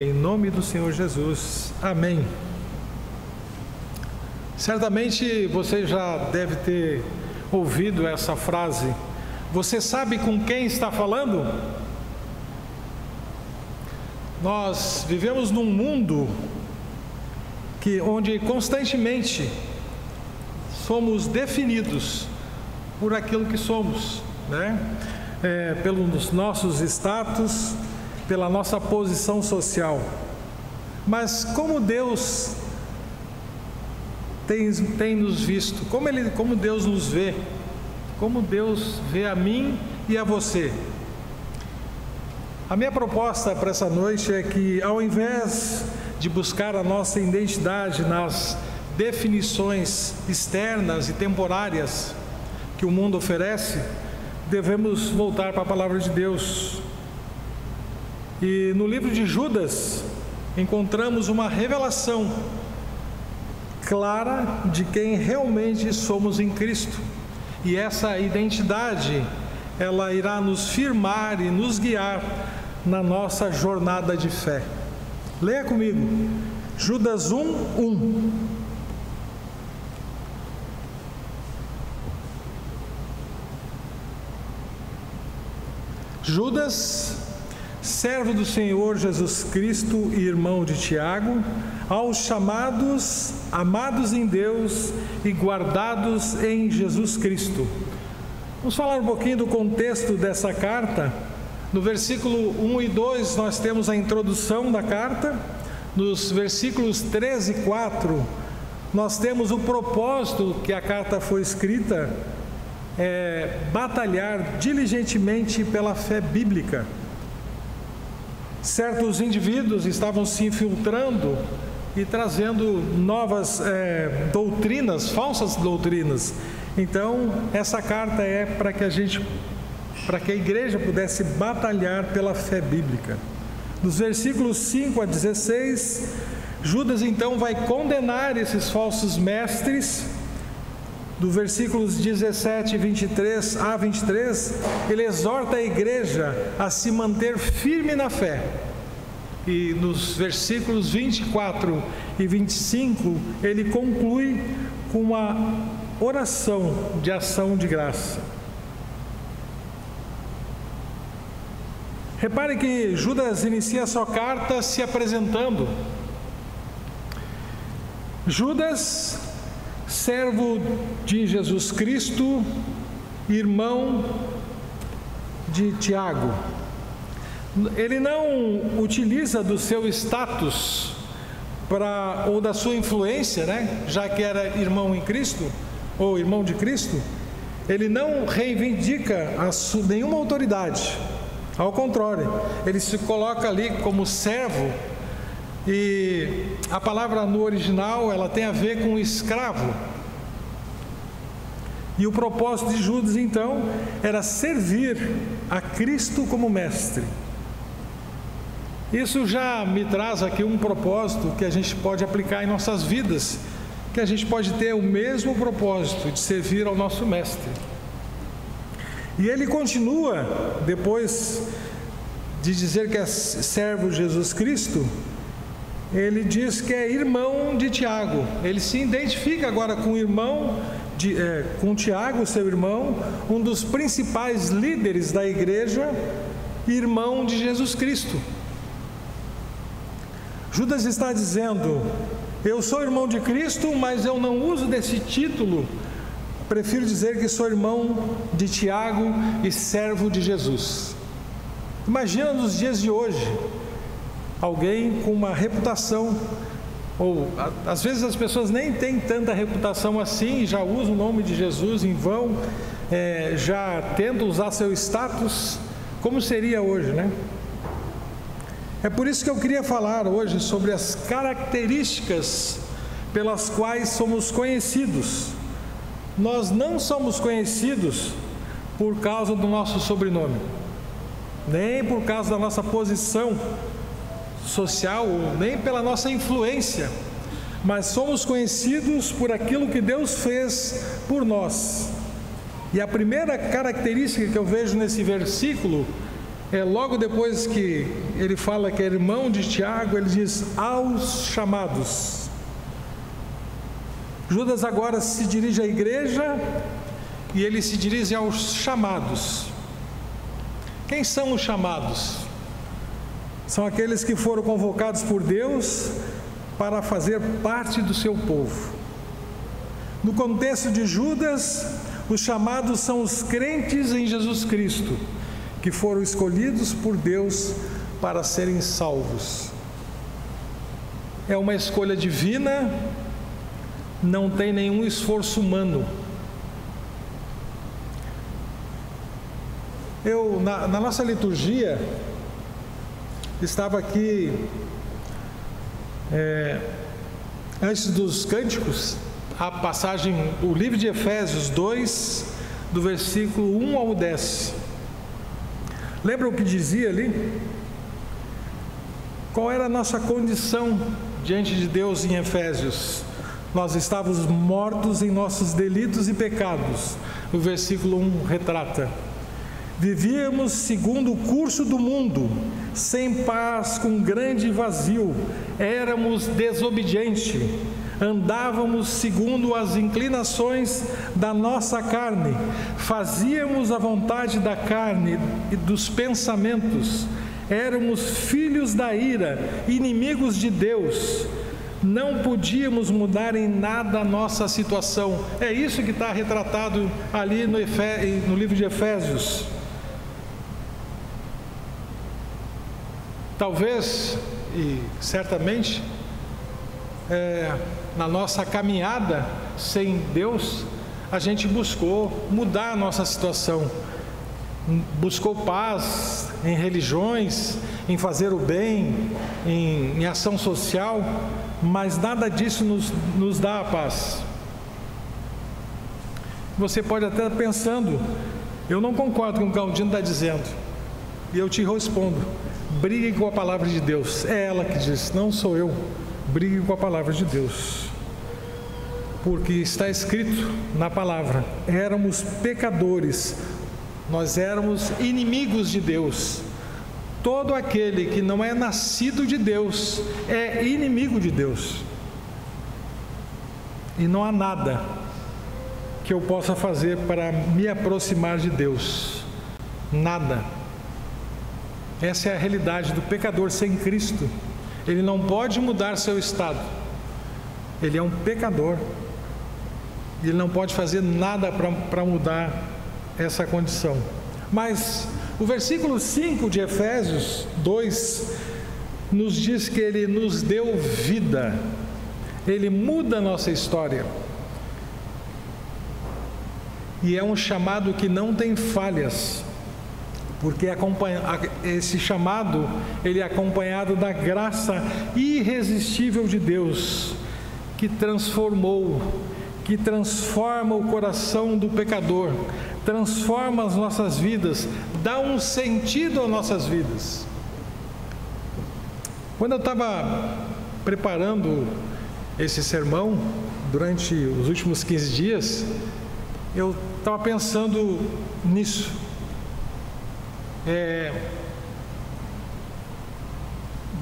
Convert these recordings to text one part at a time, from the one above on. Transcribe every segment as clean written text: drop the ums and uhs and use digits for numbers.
Em nome do Senhor Jesus, amém. Certamente você já deve ter ouvido essa frase. Você sabe com quem está falando? Nós vivemos num mundo onde constantemente somos definidos por aquilo que somos, né? Pelos nossos status, pela nossa posição social. Mas como Deus tem nos visto, como Deus nos vê, como Deus vê a mim e a você. A minha proposta para essa noite é que, ao invés de buscar a nossa identidade nas definições externas e temporárias que o mundo oferece, devemos voltar para a palavra de Deus. E no livro de Judas, encontramos uma revelação clara de quem realmente somos em Cristo. E essa identidade, ela irá nos firmar e nos guiar na nossa jornada de fé. Leia comigo, Judas 1:1. Judas, servo do Senhor Jesus Cristo e irmão de Tiago, aos chamados, amados em Deus e guardados em Jesus Cristo. Vamos falar um pouquinho do contexto dessa carta. No versículo 1 e 2 nós temos a introdução da carta. Nos versículos 3 e 4 nós temos o propósito que a carta foi escrita, batalhar diligentemente pela fé bíblica. Certos indivíduos estavam se infiltrando e trazendo novas doutrinas, falsas doutrinas. Então, essa carta é para que a igreja pudesse batalhar pela fé bíblica. Dos versículos 5 a 16, Judas então vai condenar esses falsos mestres. Do versículos 17 e 23 a 23, ele exorta a igreja a se manter firme na fé. E nos versículos 24 e 25, ele conclui com uma oração de ação de graça. Repare que Judas inicia a sua carta se apresentando. Judas, servo de Jesus Cristo, irmão de Tiago. Ele não utiliza do seu status ou da sua influência, né? Já que era irmão em Cristo, ou irmão de Cristo, ele não reivindica nenhuma autoridade. Ao contrário, ele se coloca ali como servo. E a palavra no original, ela tem a ver com escravo. E o propósito de Judas, então, era servir a Cristo como mestre. Isso já me traz aqui um propósito que a gente pode aplicar em nossas vidas, que a gente pode ter o mesmo propósito de servir ao nosso mestre. E ele continua, depois de dizer que é servo de Jesus Cristo, ele diz que é irmão de Tiago. Ele se identifica agora com o irmão, com Tiago, seu irmão, um dos principais líderes da igreja, irmão de Jesus Cristo. Judas está dizendo: eu sou irmão de Cristo, mas eu não uso desse título. Prefiro dizer que sou irmão de Tiago e servo de Jesus. Imagina nos dias de hoje, alguém com uma reputação, ou às vezes as pessoas nem têm tanta reputação assim, já usam o nome de Jesus em vão, já tentam usar seu status. Como seria hoje, né? É por isso que eu queria falar hoje sobre as características pelas quais somos conhecidos. Nós não somos conhecidos por causa do nosso sobrenome, nem por causa da nossa posição social, nem pela nossa influência, mas somos conhecidos por aquilo que Deus fez por nós. E a primeira característica que eu vejo nesse versículo logo depois que ele fala que é irmão de Tiago, ele diz aos chamados. Judas agora se dirige à igreja e ele se dirige aos chamados. Quem são os chamados? São aqueles que foram convocados por Deus para fazer parte do seu povo. No contexto de Judas, os chamados são os crentes em Jesus Cristo, que foram escolhidos por Deus para serem salvos. É uma escolha divina, não tem nenhum esforço humano. Na nossa liturgia, estava aqui, antes dos cânticos, a passagem, o livro de Efésios 2, do versículo 1 ao 10. Lembra o que dizia ali? Qual era a nossa condição diante de Deus em Efésios? Nós estávamos mortos em nossos delitos e pecados. O versículo 1 retrata. Vivíamos segundo o curso do mundo, sem paz, com grande vazio. Éramos desobedientes. Andávamos segundo as inclinações da nossa carne. Fazíamos a vontade da carne e dos pensamentos. Éramos filhos da ira, inimigos de Deus. Não podíamos mudar em nada a nossa situação. É isso que está retratado ali no livro de Efésios. Talvez, e certamente, na nossa caminhada sem Deus, a gente buscou mudar a nossa situação. Buscou paz em religiões, em fazer o bem, em ação social, mas nada disso nos dá a paz. Você pode até estar pensando, eu não concordo com o que o Galdino está dizendo, e eu te respondo, brigue com a palavra de Deus. É ela que diz, não sou eu. Brigue com a palavra de Deus, porque está escrito na palavra, éramos pecadores, nós éramos inimigos de Deus. Todo aquele que não é nascido de Deus é inimigo de Deus, e não há nada que eu possa fazer para me aproximar de Deus, nada. Essa é a realidade do pecador sem Cristo. Ele não pode mudar seu estado, ele é um pecador, ele não pode fazer nada para mudar essa condição. Mas o versículo 5 de Efésios 2 nos diz que ele nos deu vida, ele muda a nossa história, e é um chamado que não tem falhas, porque esse chamado, ele é acompanhado da graça irresistível de Deus, que transforma o coração do pecador, transforma as nossas vidas, dá um sentido às nossas vidas. Quando eu estava preparando esse sermão, durante os últimos 15 dias, eu estava pensando nisso.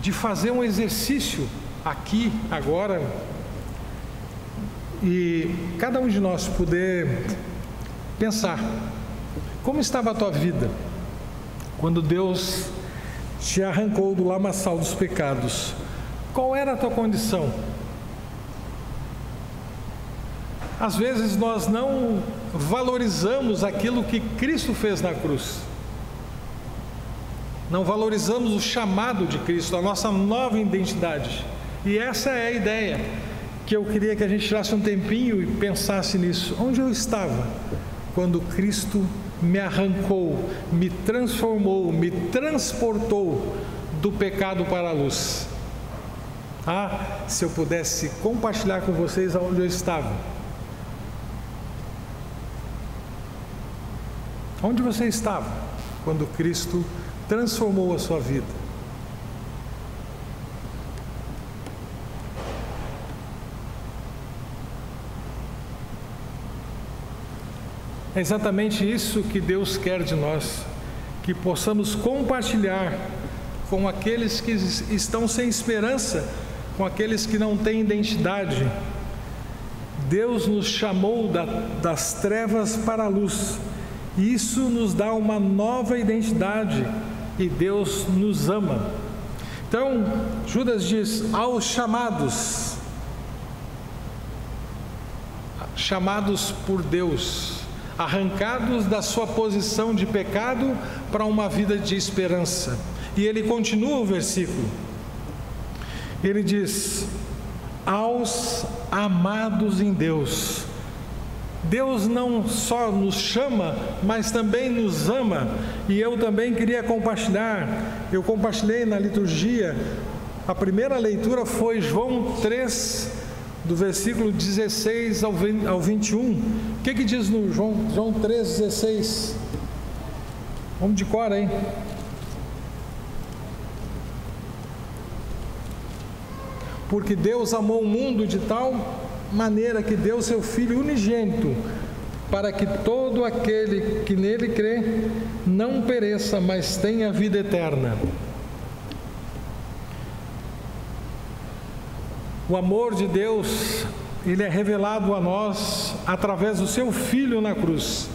De fazer um exercício aqui, agora, e cada um de nós poder pensar, como estava a tua vida, quando Deus te arrancou do lamaçal dos pecados? Qual era a tua condição? Às vezes nós não valorizamos aquilo que Cristo fez na cruz. Não valorizamos o chamado de Cristo, a nossa nova identidade. E essa é a ideia, que eu queria que a gente tirasse um tempinho e pensasse nisso. Onde eu estava quando Cristo me arrancou, me transformou, me transportou do pecado para a luz? Se eu pudesse compartilhar com vocês aonde eu estava. Onde você estava quando Cristo transformou a sua vida? É exatamente isso que Deus quer de nós, que possamos compartilhar com aqueles que estão sem esperança, com aqueles que não têm identidade. Deus nos chamou das trevas para a luz. Isso nos dá uma nova identidade e Deus nos ama. Então, Judas diz: aos chamados por Deus, arrancados da sua posição de pecado para uma vida de esperança. E ele continua o versículo. Ele diz: aos amados em Deus. Deus não só nos chama, mas também nos ama. E eu também queria compartilhar, eu compartilhei na liturgia, a primeira leitura foi João 3, do versículo 16 ao 21. O que diz no João 3, 16? Vamos de cor, hein? Porque Deus amou o mundo de tal maneira que deu seu Filho unigênito, para que todo aquele que nele crê não pereça, mas tenha vida eterna. O amor de Deus, ele é revelado a nós através do seu Filho na cruz.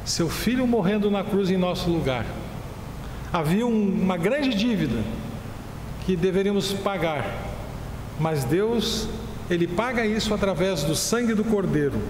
Seu Filho morrendo na cruz em nosso lugar. Havia uma grande dívida que deveríamos pagar, mas Deus, ele paga isso através do sangue do Cordeiro.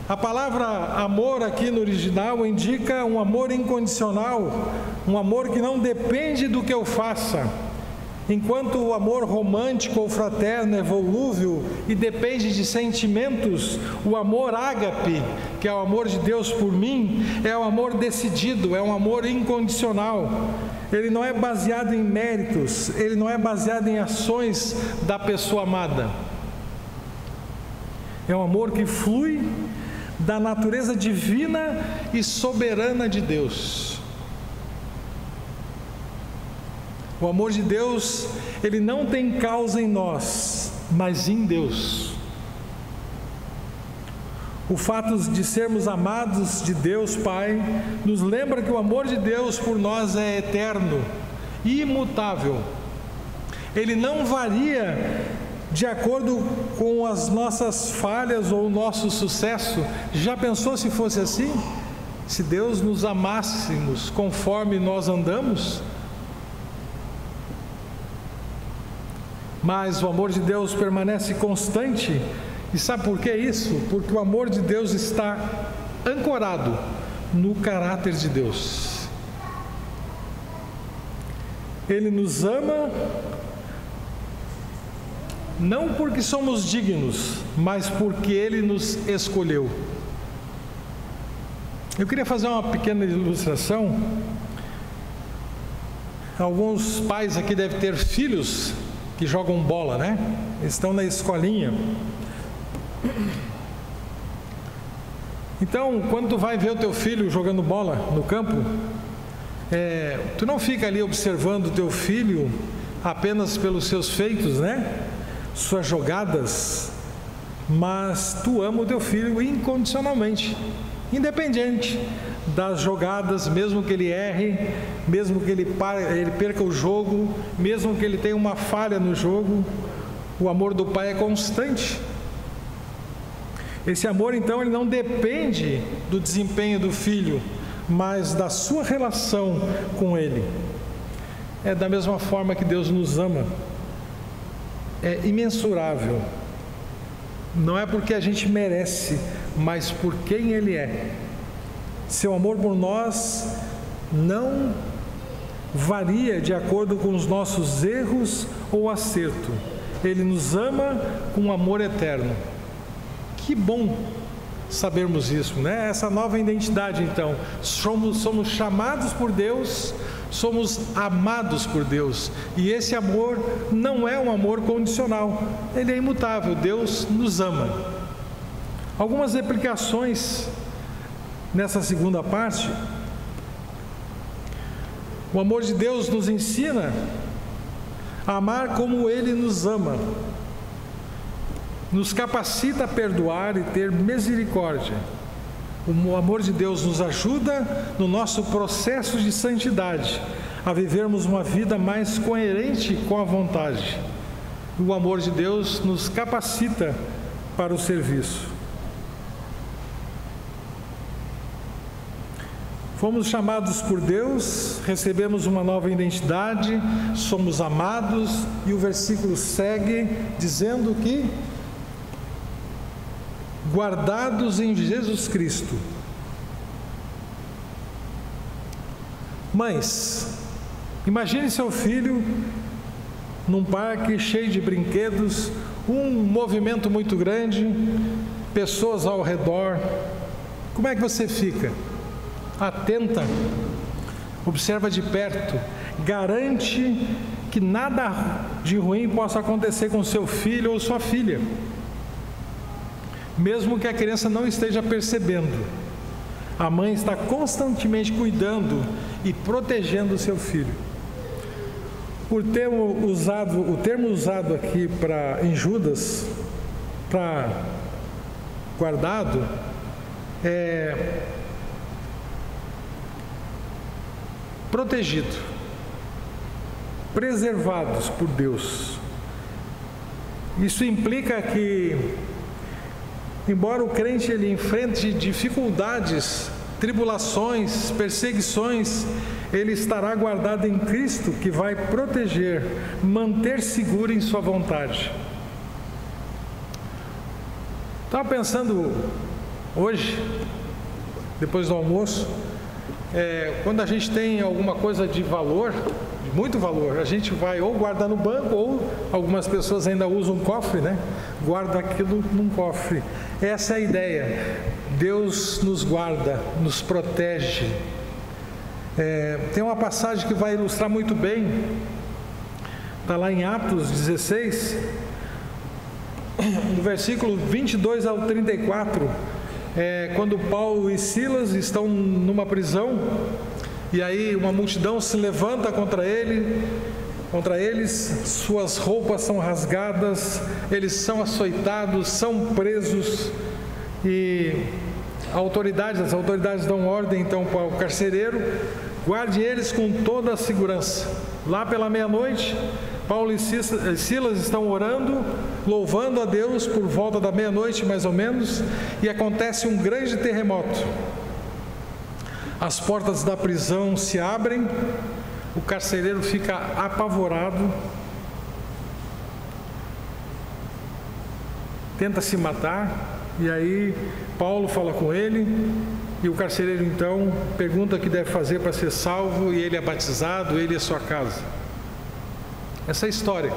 A palavra amor aqui no original indica um amor incondicional, um amor que não depende do que eu faça. Enquanto o amor romântico ou fraterno é volúvel e depende de sentimentos, o amor ágape, que é o amor de Deus por mim, é um amor decidido, é um amor incondicional. Ele não é baseado em méritos, ele não é baseado em ações da pessoa amada. É um amor que flui da natureza divina e soberana de Deus. O amor de Deus, ele não tem causa em nós, mas em Deus. O fato de sermos amados de Deus Pai, nos lembra que o amor de Deus por nós é eterno, imutável. Ele não varia de acordo com as nossas falhas ou o nosso sucesso. Já pensou se fosse assim? Se Deus nos amássemos conforme nós andamos? Mas o amor de Deus permanece constante. E sabe por que isso? Porque o amor de Deus está ancorado no caráter de Deus. Ele nos ama não porque somos dignos, mas porque Ele nos escolheu. Eu queria fazer uma pequena ilustração. Alguns pais aqui devem ter filhos que jogam bola, né? Estão na escolinha. Então, quando tu vai ver o teu filho jogando bola no campo, tu não fica ali observando o teu filho apenas pelos seus feitos, né? Suas jogadas, mas tu ama o teu filho incondicionalmente, independente das jogadas, mesmo que ele erre, mesmo que ele perca o jogo, mesmo que ele tenha uma falha no jogo, o amor do pai é constante. Esse amor, então, ele não depende do desempenho do filho, mas da sua relação com ele. É da mesma forma que Deus nos ama. É imensurável. Não é porque a gente merece, mas por quem Ele é. Seu amor por nós não varia de acordo com os nossos erros ou acerto. Ele nos ama com amor eterno. Que bom sabermos isso, né? Essa nova identidade, então. Somos chamados por Deus, somos amados por Deus. E esse amor não é um amor condicional, ele é imutável. Deus nos ama. Algumas aplicações nessa segunda parte. O amor de Deus nos ensina a amar como Ele nos ama. Nos capacita a perdoar e ter misericórdia. O amor de Deus nos ajuda no nosso processo de santidade, a vivermos uma vida mais coerente com a vontade. O amor de Deus nos capacita para o serviço. Fomos chamados por Deus, recebemos uma nova identidade, somos amados, e o versículo segue dizendo que guardados em Jesus Cristo. Mães, imagine seu filho num parque cheio de brinquedos, um movimento muito grande, pessoas ao redor. Como é que você fica? Atenta, observa de perto, garante que nada de ruim possa acontecer com seu filho ou sua filha, mesmo que a criança não esteja percebendo. A mãe está constantemente cuidando e protegendo o seu filho. O termo usado aqui em Judas para guardado é protegido, preservados por Deus. Isso implica que, embora o crente ele enfrente dificuldades, tribulações, perseguições, ele estará guardado em Cristo, que vai proteger, manter seguro em sua vontade. Estava pensando hoje, depois do almoço, quando a gente tem alguma coisa de valor, de muito valor, a gente vai ou guardar no banco, ou algumas pessoas ainda usam um cofre, né? Guarda aquilo num cofre. Essa é a ideia. Deus nos guarda, nos protege. Tem uma passagem que vai ilustrar muito bem, está lá em Atos 16, do versículo 22 ao 34, quando Paulo e Silas estão numa prisão, e aí uma multidão se levanta contra eles, suas roupas são rasgadas, eles são açoitados, são presos, e as autoridades dão ordem então para o carcereiro: guarde eles com toda a segurança. Lá pela meia-noite, Paulo e Silas estão orando, louvando a Deus por volta da meia-noite mais ou menos, e acontece um grande terremoto. As portas da prisão se abrem, o carcereiro fica apavorado, tenta se matar, e aí Paulo fala com ele, e o carcereiro então pergunta o que deve fazer para ser salvo, e ele é batizado, ele e a sua casa. Essa história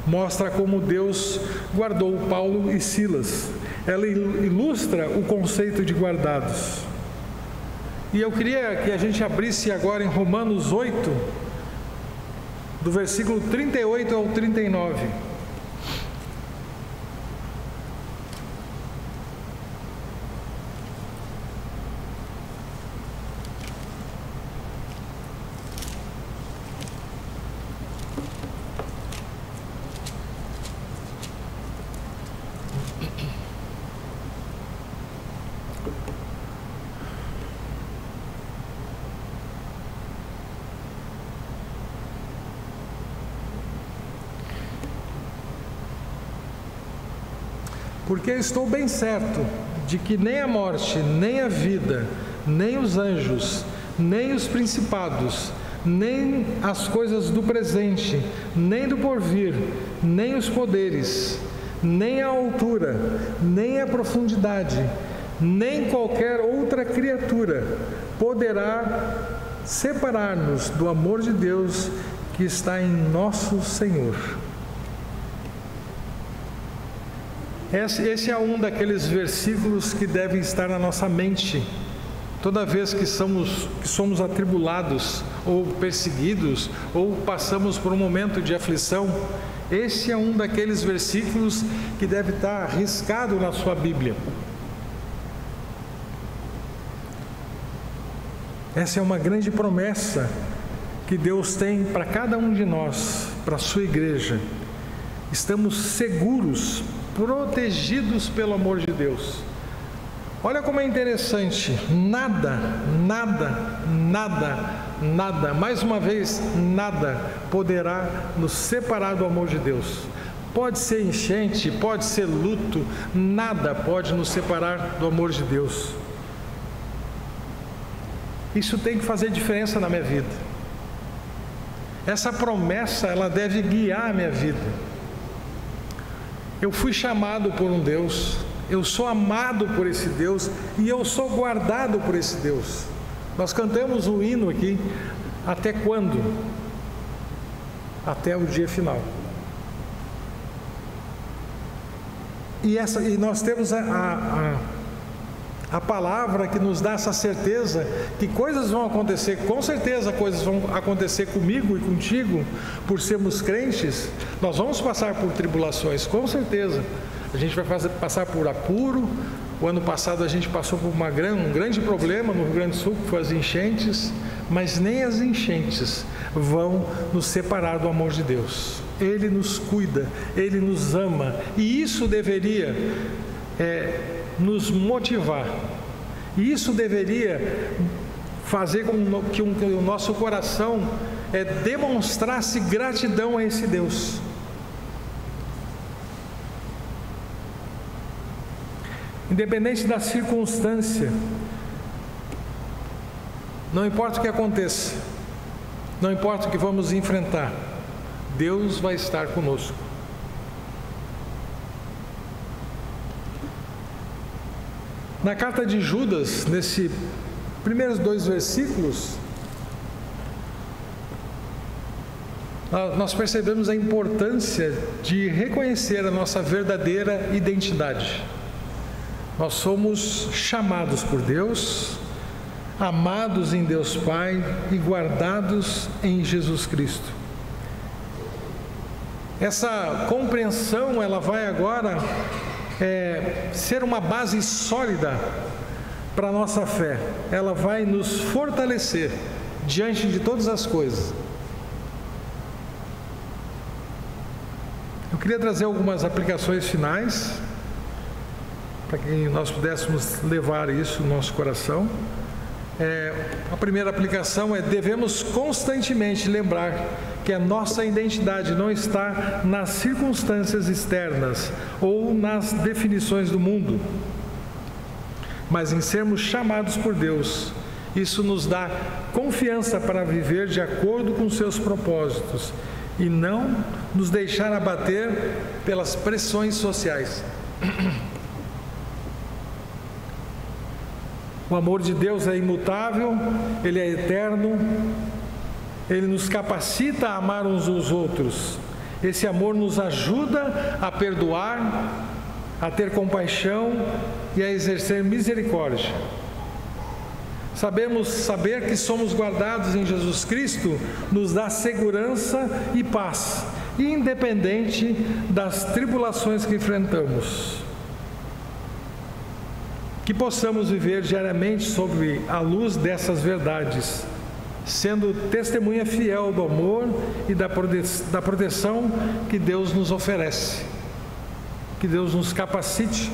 mostra como Deus guardou Paulo e Silas. Ela ilustra o conceito de guardados. E eu queria que a gente abrisse agora em Romanos 8, do versículo 38 ao 39. Porque estou bem certo de que nem a morte, nem a vida, nem os anjos, nem os principados, nem as coisas do presente, nem do porvir, nem os poderes, nem a altura, nem a profundidade, nem qualquer outra criatura poderá separar-nos do amor de Deus que está em nosso Senhor. Esse é um daqueles versículos que devem estar na nossa mente toda vez que somos atribulados, ou perseguidos, ou passamos por um momento de aflição. Esse é um daqueles versículos que deve estar riscado na sua Bíblia. Essa é uma grande promessa que Deus tem para cada um de nós, para a sua igreja. Estamos seguros, protegidos pelo amor de Deus. Olha como é interessante, nada nada, mais uma vez, nada poderá nos separar do amor de Deus. Pode ser enchente, pode ser luto, nada pode nos separar do amor de Deus. Isso tem que fazer diferença na minha vida. Essa promessa, ela deve guiar a minha vida. Eu fui chamado por um Deus, eu sou amado por esse Deus e eu sou guardado por esse Deus. Nós cantamos um hino aqui, até quando? Até o dia final. E nós temos a palavra que nos dá essa certeza que coisas vão acontecer, com certeza coisas vão acontecer comigo e contigo, por sermos crentes. Nós vamos passar por tribulações, com certeza. A gente vai passar por apuro. O ano passado a gente passou por um grande problema no Rio Grande do Sul, que foi as enchentes, mas nem as enchentes vão nos separar do amor de Deus. Ele nos cuida, Ele nos ama, e isso deveria nos motivar, e isso deveria fazer com que o nosso coração demonstrasse gratidão a esse Deus. Independente da circunstância, não importa o que aconteça, não importa o que vamos enfrentar, Deus vai estar conosco. Na carta de Judas, nesses primeiros 2 versículos, nós percebemos a importância de reconhecer a nossa verdadeira identidade. Nós somos chamados por Deus, amados em Deus Pai e guardados em Jesus Cristo. Essa compreensão, ela vai agora ser uma base sólida para a nossa fé. Ela vai nos fortalecer diante de todas as coisas. Eu queria trazer algumas aplicações finais, para que nós pudéssemos levar isso no nosso coração. A primeira aplicação devemos constantemente lembrar que a nossa identidade não está nas circunstâncias externas ou nas definições do mundo, mas em sermos chamados por Deus. Isso nos dá confiança para viver de acordo com seus propósitos e não nos deixar abater pelas pressões sociais. O amor de Deus é imutável, Ele é eterno, Ele nos capacita a amar uns aos outros. Esse amor nos ajuda a perdoar, a ter compaixão e a exercer misericórdia. Saber que somos guardados em Jesus Cristo nos dá segurança e paz, independente das tribulações que enfrentamos. Que possamos viver diariamente sob a luz dessas verdades, sendo testemunha fiel do amor e da proteção que Deus nos oferece. Que Deus nos capacite